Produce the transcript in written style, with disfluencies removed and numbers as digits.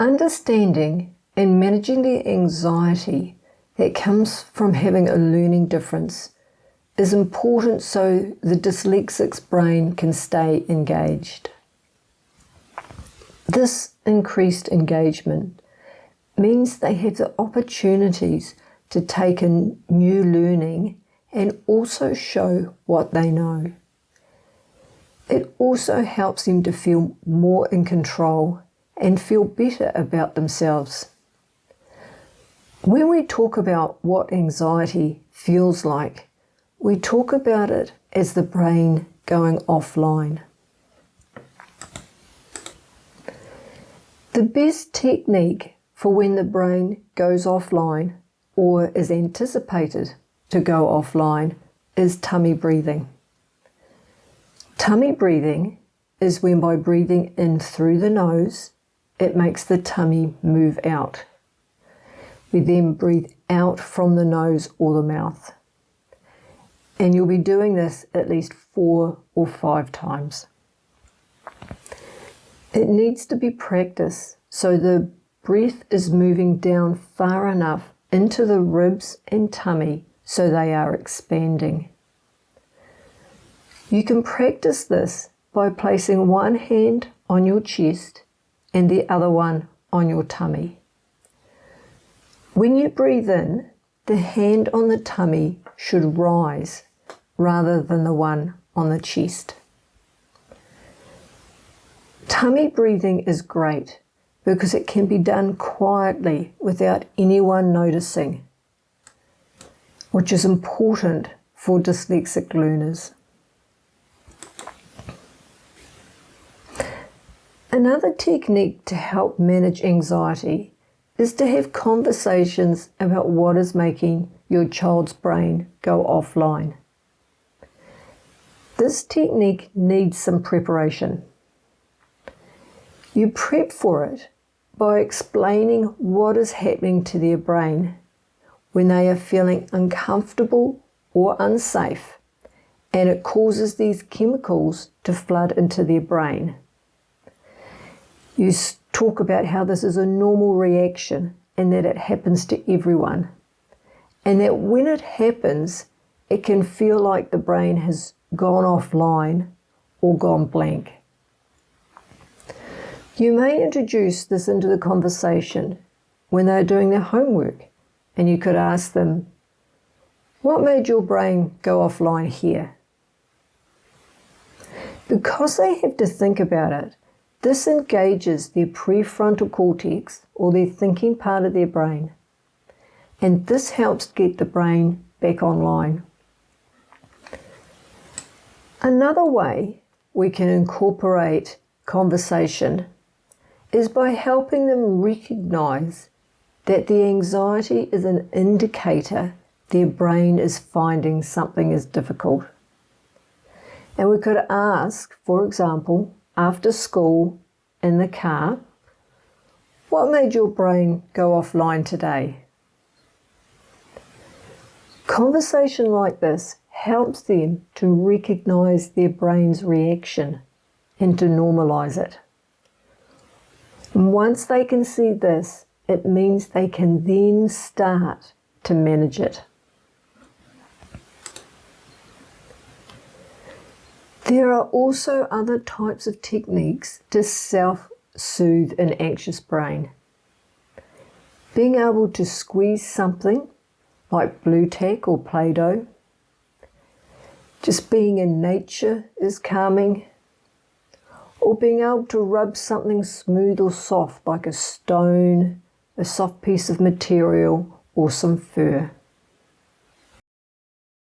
Understanding and managing the anxiety that comes from having a learning difference is important so the dyslexic's brain can stay engaged. This increased engagement means they have the opportunities to take in new learning and also show what they know. It also helps them to feel more in control and feel better about themselves. When we talk about what anxiety feels like, we talk about it as the brain going offline. The best technique for when the brain goes offline or is anticipated to go offline is tummy breathing. Tummy breathing is when by breathing in through the nose, it makes the tummy move out. We then breathe out from the nose or the mouth. And you'll be doing this at least 4 or 5 times. It needs to be practiced so the breath is moving down far enough into the ribs and tummy so they are expanding. You can practice this by placing one hand on your chest and the other one on your tummy. When you breathe in, the hand on the tummy should rise rather than the one on the chest. Tummy breathing is great because it can be done quietly without anyone noticing, which is important for dyslexic learners. Another technique to help manage anxiety is to have conversations about what is making your child's brain go offline. This technique needs some preparation. You prep for it by explaining what is happening to their brain when they are feeling uncomfortable or unsafe, and it causes these chemicals to flood into their brain. You talk about how this is a normal reaction and that it happens to everyone, and that when it happens, it can feel like the brain has gone offline or gone blank. You may introduce this into the conversation when they're doing their homework, and you could ask them, "What made your brain go offline here?" Because they have to think about it, this engages their prefrontal cortex, or their thinking part of their brain, and this helps get the brain back online. Another way we can incorporate conversation is by helping them recognize that the anxiety is an indicator their brain is finding something is difficult. And we could ask, for example, after school in the car, "What made your brain go offline today?" Conversation like this helps them to recognize their brain's reaction and to normalize it. And once they can see this, it means they can then start to manage it. There are also other types of techniques to self-soothe an anxious brain. Being able to squeeze something like blue tack or Play-Doh. Just being in nature is calming. Or being able to rub something smooth or soft like a stone, a soft piece of material, or some fur.